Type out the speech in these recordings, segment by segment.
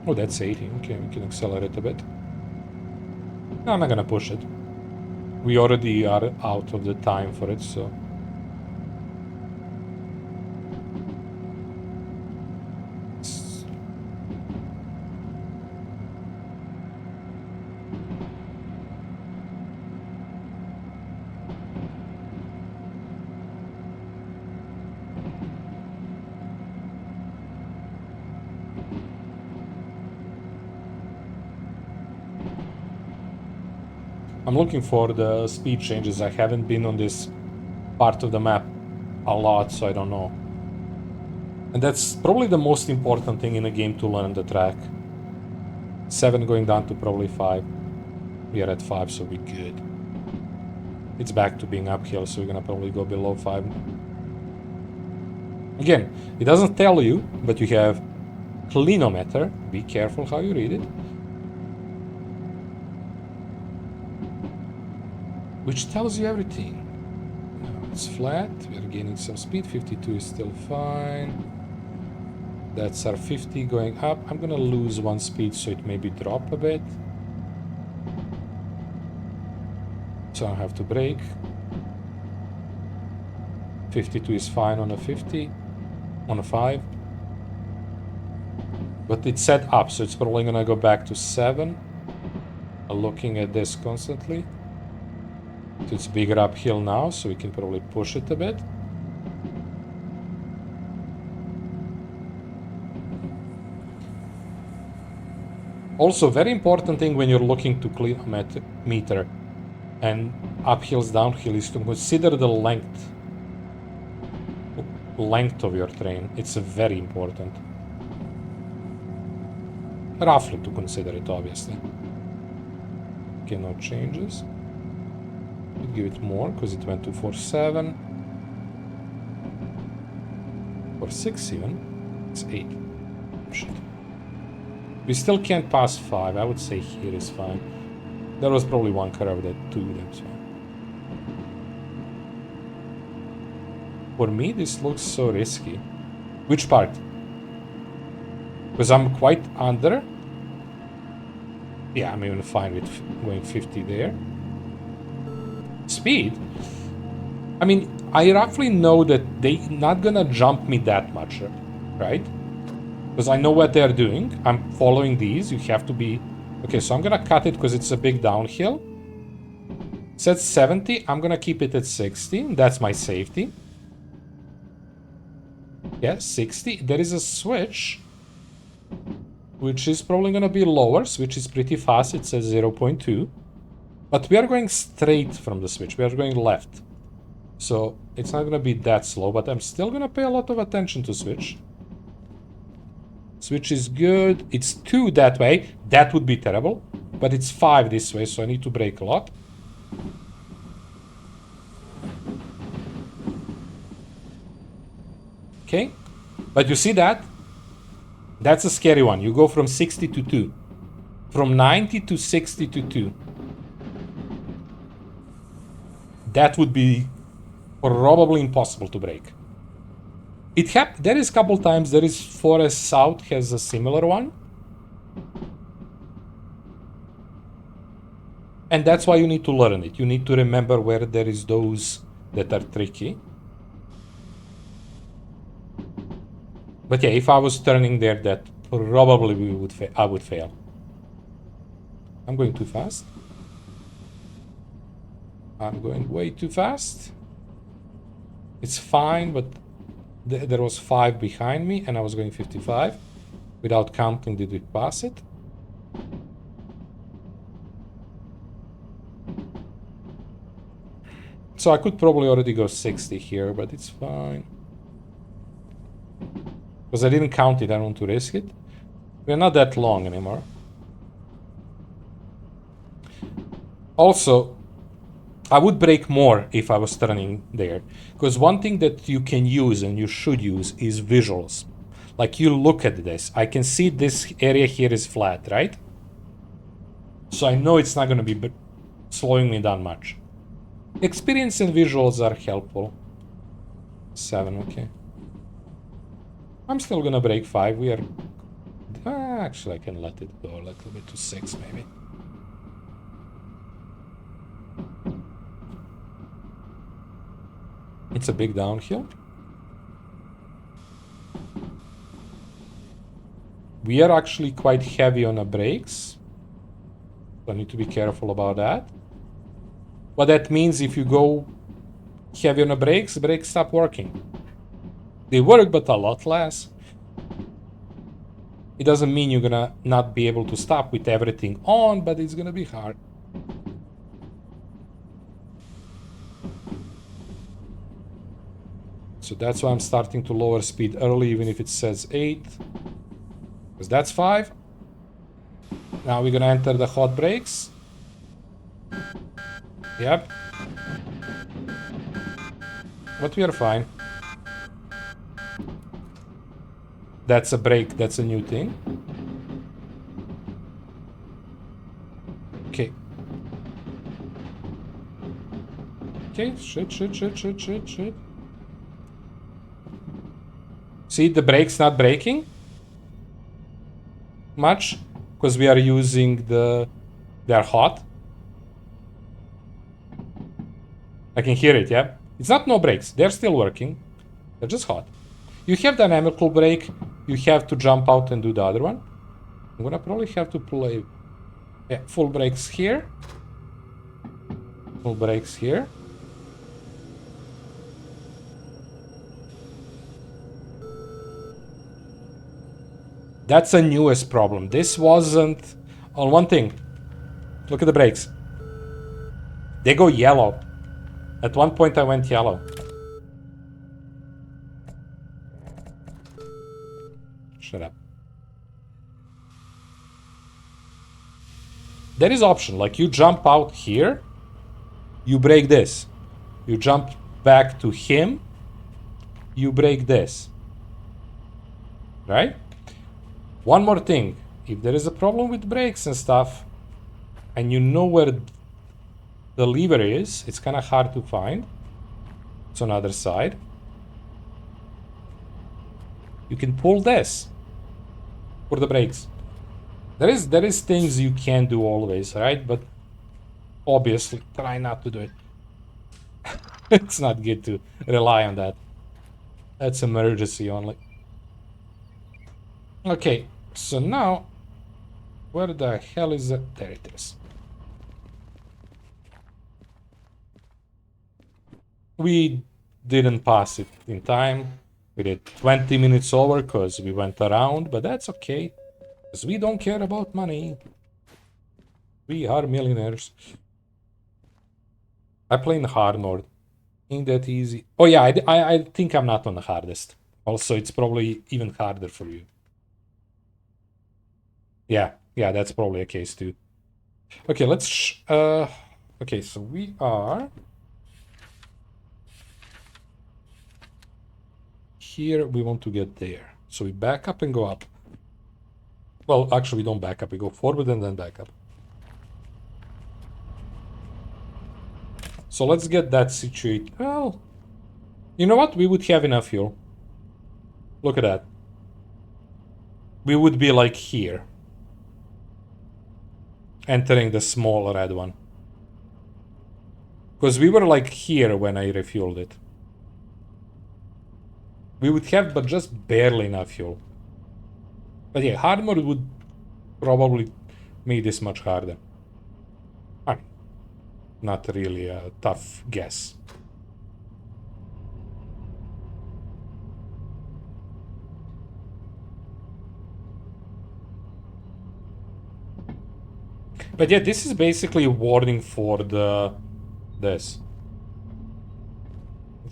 Oh, that's 80. Okay, we can accelerate a bit. No, I'm not gonna push it. We already are out of the time for it, so... I'm looking for the speed changes. I haven't been on this part of the map a lot, so I don't know. And that's probably the most important thing in a game, to learn the track. 7 going down to probably 5. We are at 5, so we're good. It's back to being uphill, so we're gonna probably go below 5. Again, it doesn't tell you, but you have clinometer. Be careful how you read it. Which tells you everything. Now it's flat, we are gaining some speed. 52 is still fine. That's our 50 going up. I'm gonna lose 1 speed, so it maybe drop a bit. So I have to brake. 52 is fine on a 50, on a 5. But it's set up, so it's probably gonna go back to 7. I'm looking at this constantly. So it's bigger uphill now, so we can probably push it a bit. Also, very important thing when you're looking to clinometer and uphills, downhill is to consider the length of your train. It's very important. Roughly to consider it, obviously. Okay, no changes. We'll give it more because it went to 4.7. 4.6 even. It's 8. Shit. We still can't pass 5. I would say here is fine. There was probably one curve that 2, that's fine. For me, this looks so risky. Which part? Because I'm quite under. Yeah, I'm even fine with going 50 there. Speed? I mean, I roughly know that they're not gonna jump me that much, right? Because I know what they're doing. I'm following these. You have to be... Okay, so I'm gonna cut it because it's a big downhill. It's at 70. I'm gonna keep it at 60. That's my safety. Yeah, 60. There is a switch, which is probably gonna be lower. Switch is pretty fast. It says 0.2. But we are going straight from the switch. We are going left. So it's not gonna be that slow, but I'm still gonna pay a lot of attention to switch. Switch is good. It's 2 that way. That would be terrible. But it's 5 this way, so I need to brake a lot. Okay. But you see that? That's a scary one. You go from 60 to 2. From 90 to 60 to 2. That would be probably impossible to brake. There is a couple times. There is Forest South has a similar one. And that's why you need to learn it. You need to remember where there is those that are tricky. But yeah, if I was turning there, that probably I would fail. I'm going too fast. I'm going way too fast. It's fine, but there was 5 behind me, and I was going 55. Without counting, did we pass it? So I could probably already go 60 here, but it's fine. Because I didn't count it, I don't want to risk it. We're not that long anymore. Also, I would brake more if I was turning there. Because one thing that you can use, and you should use, is visuals. Like, you look at this. I can see this area here is flat, right? So I know it's not going to be slowing me down much. Experience and visuals are helpful. 7, okay. I'm still going to brake 5. We are... Actually, I can let it go a little bit to 6, maybe. It's a big downhill. We are actually quite heavy on the brakes. So I need to be careful about that. What that means, if you go heavy on the brakes stop working. They work, but a lot less. It doesn't mean you're gonna not be able to stop with everything on, but it's gonna be hard. So that's why I'm starting to lower speed early, even if it says 8. Because that's 5. Now we're gonna enter the hot brakes. Yep. But we are fine. That's a brake, that's a new thing. Okay. Okay, shit. See, the brake's not braking much because we are using they're hot. I can hear it, yeah? It's not no brakes, they're still working. They're just hot. You have dynamical brake, you have to jump out and do the other one. I'm gonna probably have to play full brakes here. Full brakes here. That's a newest problem. This wasn't on one thing. Look at the brakes. They go yellow. At one point I went yellow. Shut up. There is option, like you jump out here, you break this. You jump back to him, you break this. Right? One more thing. If there is a problem with brakes and stuff, and you know where the lever is, it's kind of hard to find. It's on the other side. You can pull this for the brakes. There is things you can do always, right? But obviously, try not to do it. It's not good to rely on that. That's emergency only. Okay, so now, where the hell is it? There it is. We didn't pass it in time. We did 20 minutes over because we went around, but that's okay. Because we don't care about money. We are millionaires. I play in hard mode. Ain't that easy? Oh yeah, I think I'm not on the hardest. Also, it's probably even harder for you. Yeah, that's probably a case too. Okay, let's... okay, so we are... Here, we want to get there. So we back up and go up. Well, actually, we don't back up. We go forward and then back up. So let's get that situated. Well, you know what? We would have enough fuel. Look at that. We would be like here. Entering the small red one. Because we were like here when I refueled it. We would have, but just barely enough fuel. But yeah, hard mode would probably make this much harder. I mean, not really a tough guess. But yeah, this is basically a warning for this.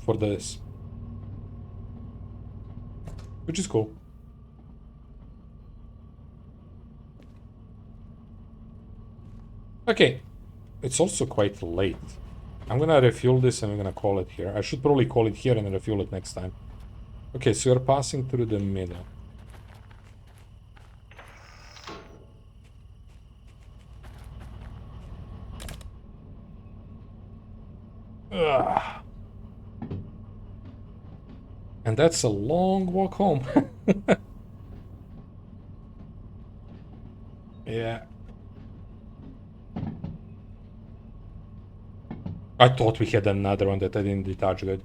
For this. Which is cool. Okay. It's also quite late. I'm gonna refuel this and I'm gonna call it here. I should probably call it here and refuel it next time. Okay, so you're passing through the middle. Ugh. And that's a long walk home. Yeah. I thought we had another one that I didn't detach good.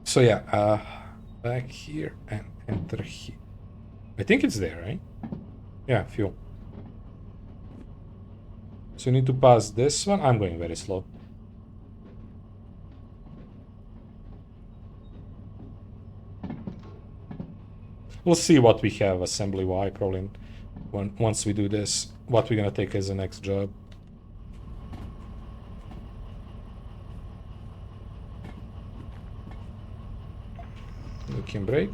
So yeah, back here and enter here. I think it's there, right? Yeah, fuel. So you need to pass this one. I'm going very slow. We'll see what we have assembly-wise probably once we do this. What we're gonna take as the next job. We can brake.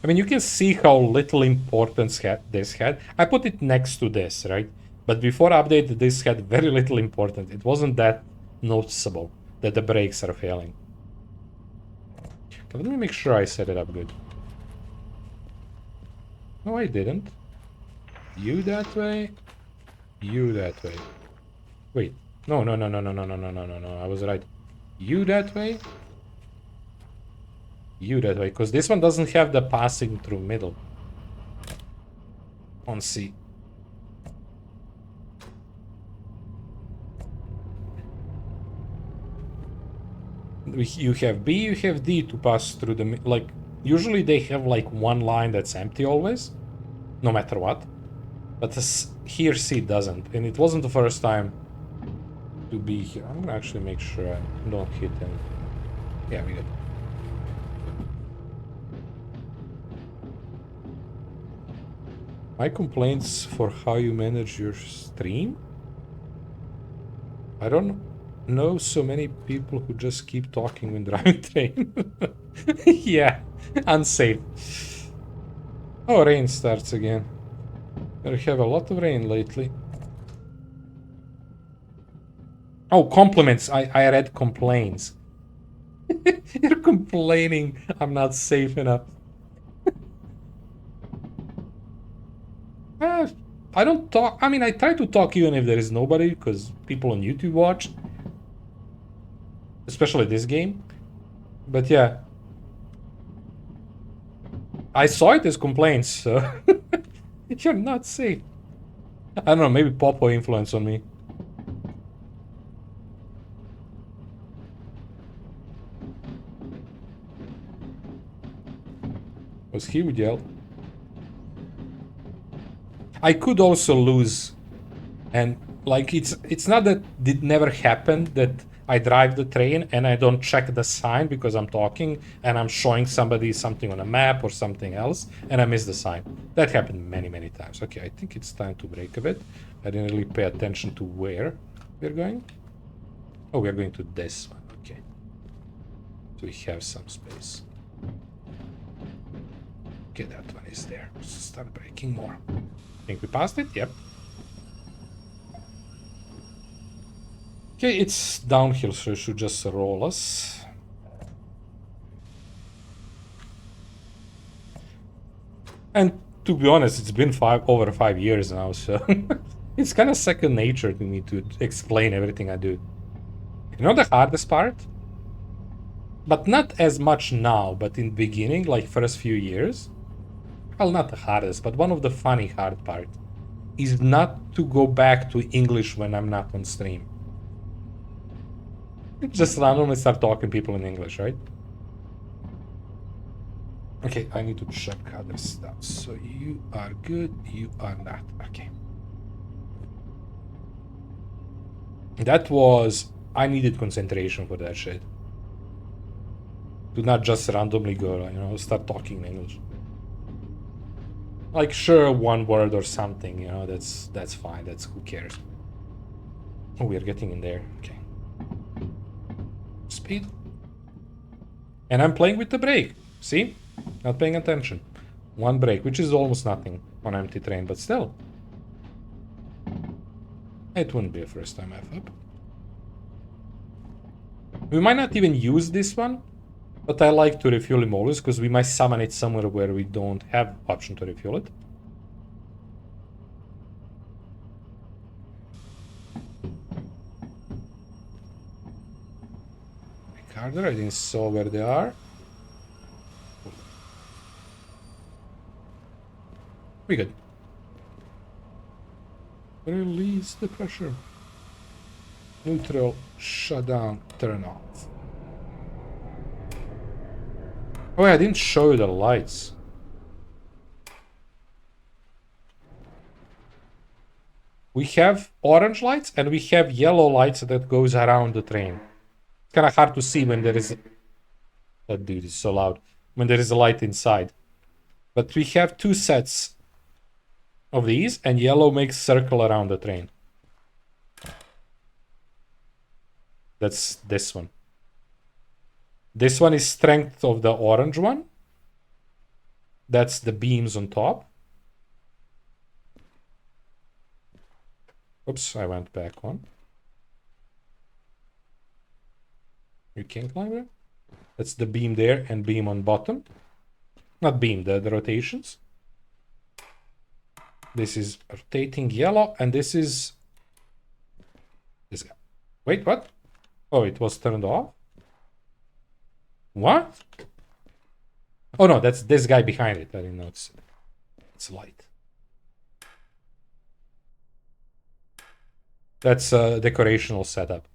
I mean, you can see how little importance this had. I put it next to this, right? But before update, this had very little importance. It wasn't that noticeable that the brakes are failing. Okay, let me make sure I set it up good. No, I didn't. You that way. You that way. Wait. No. I was right. You that way. You that way. Because this one doesn't have the passing through middle. On C. You have B, you have D to pass through the... Like, usually they have like one line that's empty always. No matter what. But this, here C doesn't. And it wasn't the first time to be here. I'm gonna actually make sure I don't hit him. Yeah, we good. My complaints for how you manage your stream? I don't know so many people who just keep talking when driving train. Yeah, unsafe. Oh, rain starts again. We have a lot of rain lately. Oh, compliments. I read complaints. You're complaining I'm not safe enough. I don't talk. I mean, I try to talk even if there is nobody, because people on YouTube watch. Especially this game. But yeah. I saw it as complaints, so... You're not safe. I don't know, maybe Popo influence on me. Was he would yell? I could also lose. And like it's not that it never happened that I drive the train and I don't check the sign because I'm talking and I'm showing somebody something on a map or something else and I miss the sign. That happened many, many times. Okay, I think it's time to brake a bit. I didn't really pay attention to where we're going. Oh, we're going to this one. Okay. So we have some space. Okay, that one is there. Let's start braking more. Think we passed it? Yep. Okay, it's downhill, so it should just roll us. And to be honest, it's been over 5 years now, so it's kind of second nature to me to explain everything I do. You know the hardest part? But not as much now, but in the beginning, like first few years. Well, not the hardest, but one of the funny hard part is not to go back to English when I'm not on stream. Just randomly start talking people in English, right? Okay, I need to check other stuff. So you are good, you are not. Okay. That was... I needed concentration for that shit. Do not just randomly go, you know, start talking in English. Like, sure, one word or something, you know, that's fine. That's... who cares? Oh, we are getting in there. Okay. Speed. And I'm playing with the brake. See? Not paying attention. One brake, which is almost nothing on empty train, but still. It wouldn't be a first time F-up. We might not even use this one, but I like to refuel him always, because we might summon it somewhere where we don't have option to refuel it. harder. I didn't saw where they are. We good. Release the pressure. Neutral, shut down, turn off. Oh, I didn't show you the lights. We have orange lights and we have yellow lights that goes around the train. It's kind of hard to see when there is... That dude is so loud. When there is a light inside. But we have two sets of these, and yellow makes circle around the train. That's this one. This one is strength of the orange one. That's the beams on top. Oops, I went back one. You can't climb it. That's the beam there and beam on bottom. Not beam, the rotations. This is rotating yellow, and this is this guy. Wait, what? Oh, it was turned off? What? Oh no, that's this guy behind it. I didn't notice it. It's light. That's a decorational setup.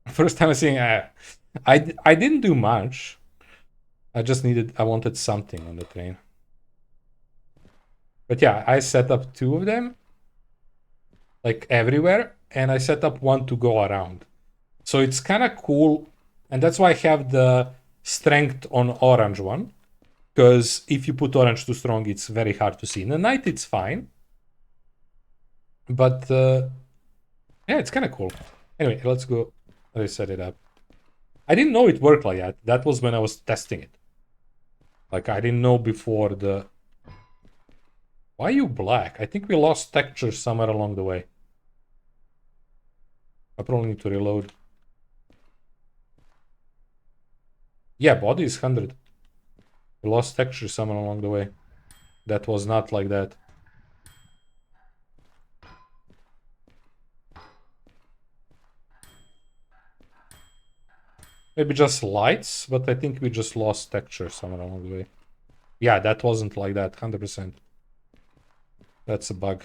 First time I seeing I didn't do much. I wanted something on the train. But yeah, I set up two of them, like everywhere, and I set up one to go around. So it's kind of cool, and that's why I have the strength on orange one, because if you put orange too strong, it's very hard to see. In the night, it's fine. But yeah, it's kind of cool. Anyway, let's go reset it up. I didn't know it worked like that. That was when I was testing it. Like, I didn't know before the... Why are you black? I think we lost texture somewhere along the way. I probably need to reload. Yeah, body is 100. We lost texture somewhere along the way. That was not like that. Maybe just lights, but I think we just lost texture somewhere along the way. Yeah, that wasn't like that, 100%. That's a bug.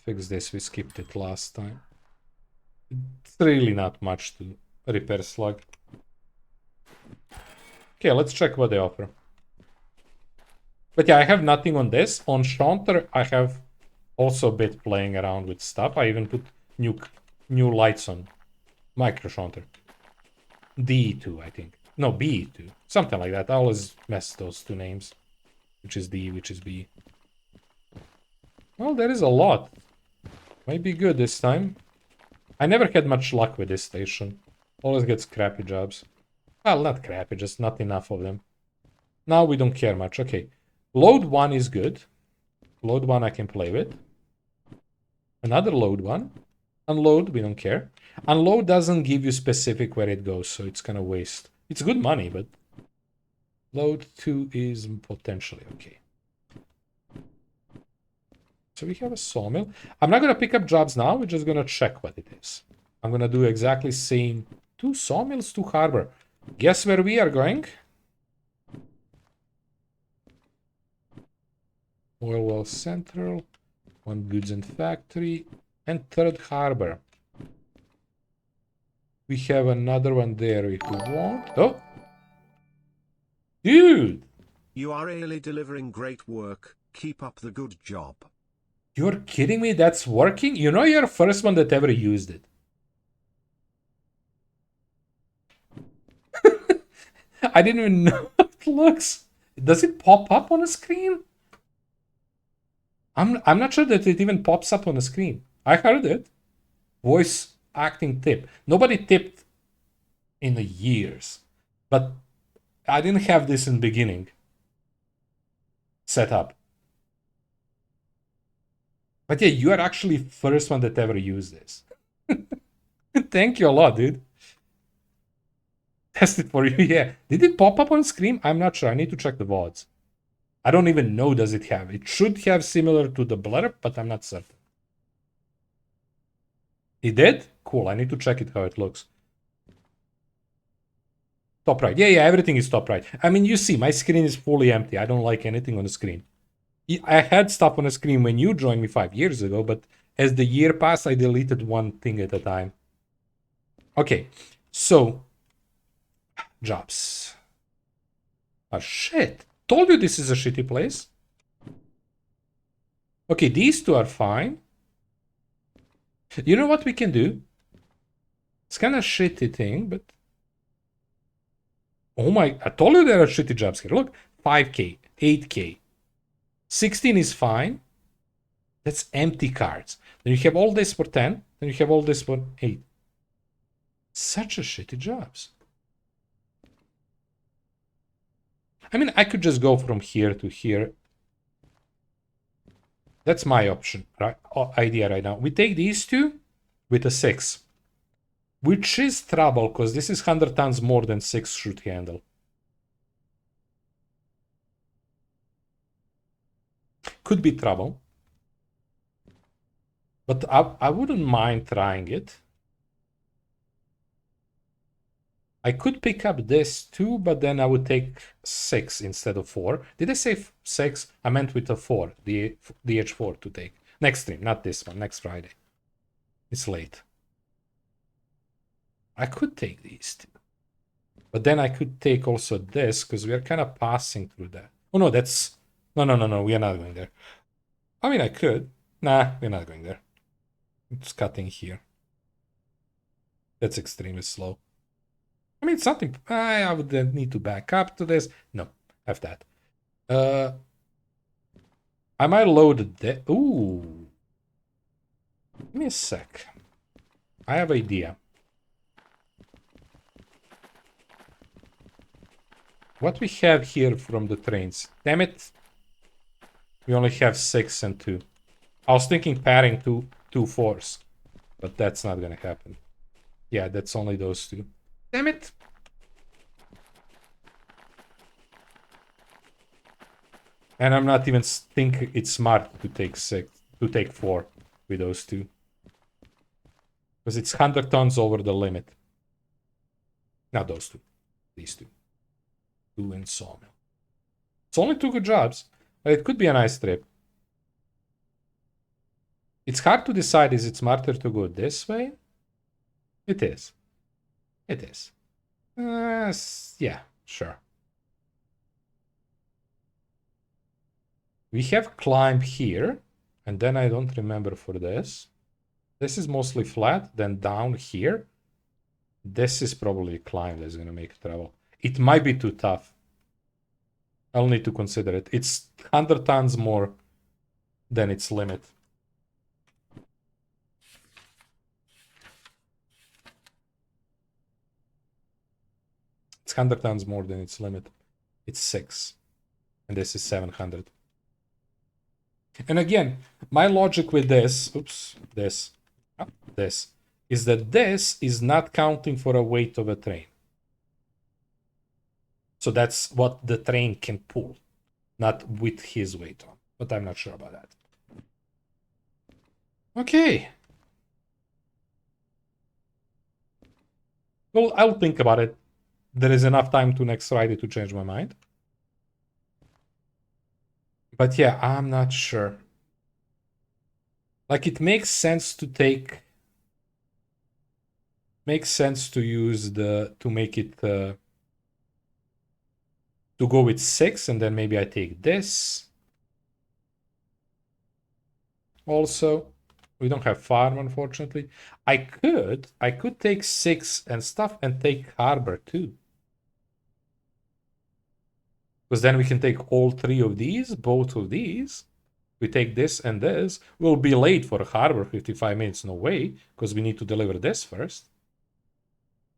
Fix this, we skipped it last time. It's really not much to repair slug. Okay, let's check what they offer. But yeah, I have nothing on this. On Shaunter, I have also a bit playing around with stuff. I even put new lights on Micro Shaunter. D2, I think. No, B2. Something like that. I always mess those two names. Which is D, which is B. Well, there is a lot. Might be good this time. I never had much luck with this station. Always gets crappy jobs. Well, not crappy, just not enough of them. Now we don't care much. Okay. Load 1 is good. Load 1 I can play with. Another load 1. Unload, we don't care. Unload doesn't give you specific where it goes, so it's kind of waste. It's good money, but... Load 2 is potentially okay. So we have a sawmill. I'm not going to pick up jobs now. We're just going to check what it is. I'm going to do exactly same. 2 sawmills, 2 harbor. Guess where we are going? Oil well central. 1 goods and factory. And 3rd harbor. We have another one there if you want. Oh! Dude! You are really delivering great work. Keep up the good job. You're kidding me? That's working? You know you're the first one that ever used it. I didn't even know how it looks. Does it pop up on a screen? I'm not sure that it even pops up on the screen. I heard it. Voice acting tip. Nobody tipped in the years. But I didn't have this in the beginning. Set up. But yeah, you are actually first one that ever used this. Thank you a lot, dude. Test it for you, yeah. Did it pop up on screen? I'm not sure. I need to check the VODs. I don't even know does it have. It should have similar to the blurb, but I'm not certain. It did? Cool, I need to check it how it looks. Top right. Yeah, everything is top right. I mean, you see, my screen is fully empty. I don't like anything on the screen. I had stuff on the screen when you joined me 5 years ago, but as the year passed, I deleted one thing at a time. Okay, so jobs. Oh shit. Told you this is a shitty place. Okay, these two are fine. You know what we can do? It's kind of shitty thing, but... Oh my... I told you there are shitty jobs here. Look, 5k, 8k. 16 is fine. That's empty cards. Then you have all this for 10. Then you have all this for 8. Such a shitty jobs. I mean, I could just go from here to here. That's my option, right? Idea right now. We take these two with a 6. Which is trouble, because this is 100 tons more than 6 should handle. Could be trouble. But I wouldn't mind trying it. I could pick up this too, but then I would take 6 instead of 4. Did I say 6? I meant with a 4, the H4 to take. Next stream, not this one, next Friday. It's late. I could take these two. But then I could take also this, because we are kind of passing through that. Oh no, that's... No, we are not going there. I mean, I could. Nah, we're not going there. It's cutting here. That's extremely slow. I mean, something... I would need to back up to this. No, have that. I might load the... Ooh. Give me a sec. I have an idea. What we have here from the trains? Damn it. We only have 6 and 2. I was thinking pairing 2 4s. But that's not gonna happen. Yeah, that's only those 2. Damn it. And I'm not even think it's smart to take 6, to take 4 with those 2. Because it's 100 tons over the limit. Not those 2. These 2. 2 and sawmill. It's only 2 good jobs, but it could be a nice trip. It's hard to decide, is it smarter to go this way? It is. It is. Yeah, sure. We have climb here, and then I don't remember for this. This is mostly flat, then down here. This is probably a climb that's gonna make trouble. It might be too tough. I'll need to consider it. It's 100 tons more than its limit. It's 100 tons more than its limit. It's 6. And this is 700. And again, my logic with this, this, is that this is not counting for a weight of a train. So that's what the train can pull, not with his weight on. But I'm not sure about that. Okay. Well, I'll think about it. There is enough time to next Friday to change my mind. But yeah, I'm not sure. Like, it makes sense to take... Makes sense to use the... To make it... to go with 6, and then maybe I take this. Also, we don't have farm, unfortunately. I could take 6 and stuff and take harbor too. Because then we can take all 3 of these, both of these. We take this and this. We'll be late for harbor, 55 minutes, no way, because we need to deliver this first.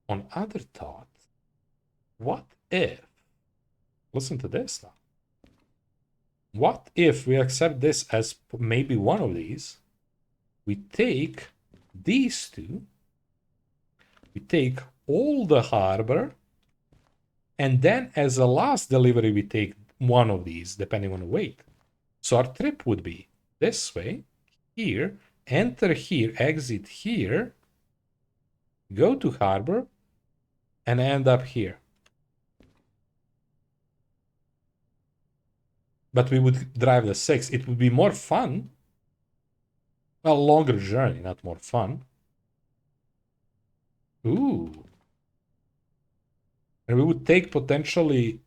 On other thought, what if... Listen to this now. What if we accept this as maybe one of these? We take these 2. We take all the harbor. And then as a last delivery, we take one of these, depending on the weight. So our trip would be this way, here, enter here, exit here, go to harbor, and end up here. But we would drive the 6. It would be more fun. Well, longer journey, not more fun. Ooh. And we would take potentially...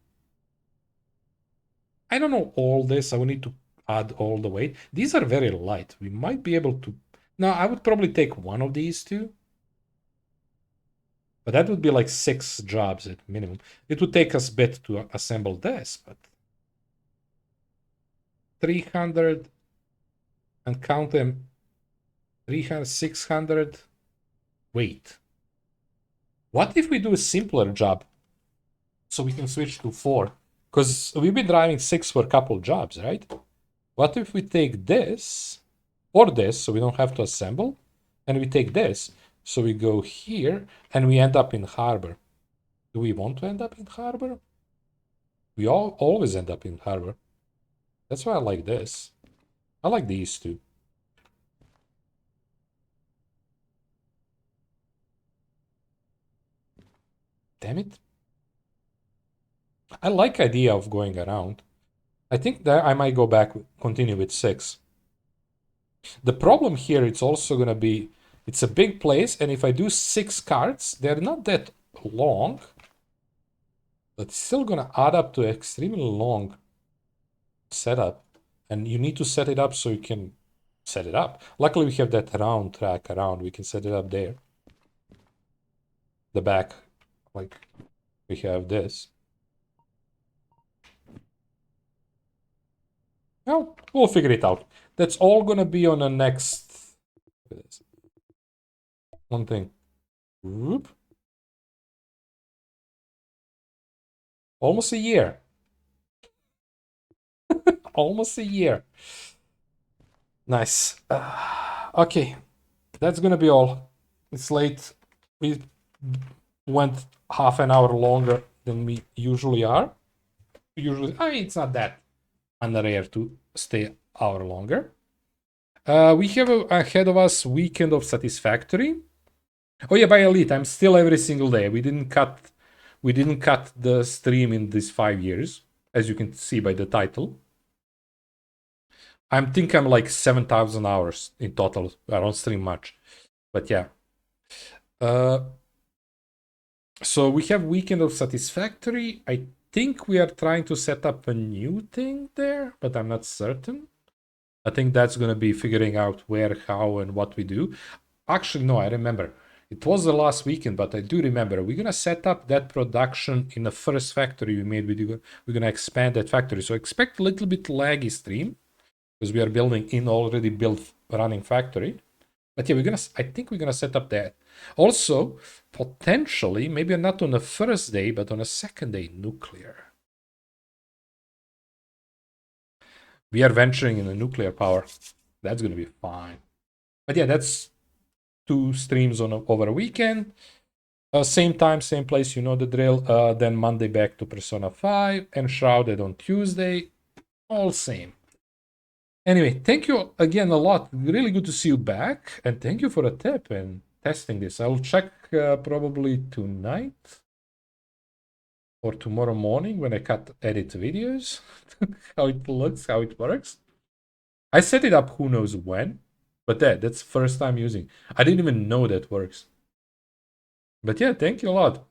I don't know all this. I would need to add all the weight. These are very light. We might be able to... No, I would probably take one of these two. But that would be like 6 jobs at minimum. It would take us a bit to assemble this, but... 300... And count them... 300, 600... Wait. What if we do a simpler job? So we can switch to 4. Because we've been driving 6 for a couple jobs, right? What if we take this, or this, so we don't have to assemble, and we take this, so we go here, and we end up in harbor. Do we want to end up in harbor? We always end up in harbor. That's why I like this. I like these two. Damn it. I like idea of going around. I think that I might go back, continue with 6. The problem here, it's also gonna be, it's a big place, and if I do 6 carts, they're not that long, but it's still gonna add up to extremely long setup. And you need to set it up so you can set it up. Luckily, we have that round track around. We can set it up there. The back, like we have this. Well, we'll figure it out. That's all gonna be on the next... One thing. Whoop. Almost a year. Almost a year. Nice. Okay, that's gonna be all. It's late. We went half an hour longer than we usually are. Usually, I mean, it's not that rare to stay hour longer. We have ahead of us weekend of Satisfactory. Oh yeah, by Elite, I'm still every single day. We didn't cut the stream in these 5 years, as you can see by the title. I think I'm like 7,000 hours in total. I don't stream much, but yeah. So we have Weekend of Satisfactory. I think we are trying to set up a new thing there, but I'm not certain. I think that's going to be figuring out where, how, and what we do. Actually, no, I remember. It was the last weekend, but I do remember. We're going to set up that production in the first factory we made. We're going to expand that factory. So expect a little bit laggy stream, because we are building in already built running factory. But yeah, I think we're gonna set up that. Also, potentially, maybe not on the first day, but on the second day, nuclear. We are venturing in the nuclear power. That's gonna be fine. But yeah, that's 2 streams over a weekend. Same time, same place, you know the drill. Then Monday back to Persona 5 and Shrouded on Tuesday. All same. Anyway, thank you again a lot. Really good to see you back. And thank you for the tip and testing this. I'll check probably tonight or tomorrow morning when I edit videos. How it looks, how it works. I set it up who knows when. But that's the first time using. I didn't even know that works. But yeah, thank you a lot.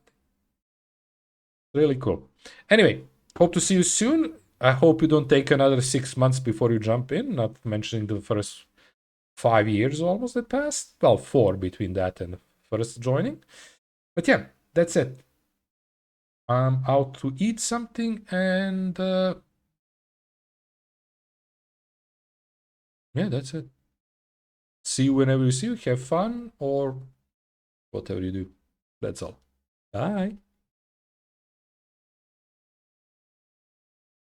Really cool. Anyway, hope to see you soon. I hope you don't take another 6 months before you jump in, not mentioning the first 5 years almost that passed. Well, 4 between that and first joining. But yeah, that's it. I'm out to eat something and yeah, that's it. See you whenever you see you. Have fun or whatever you do. That's all. Bye.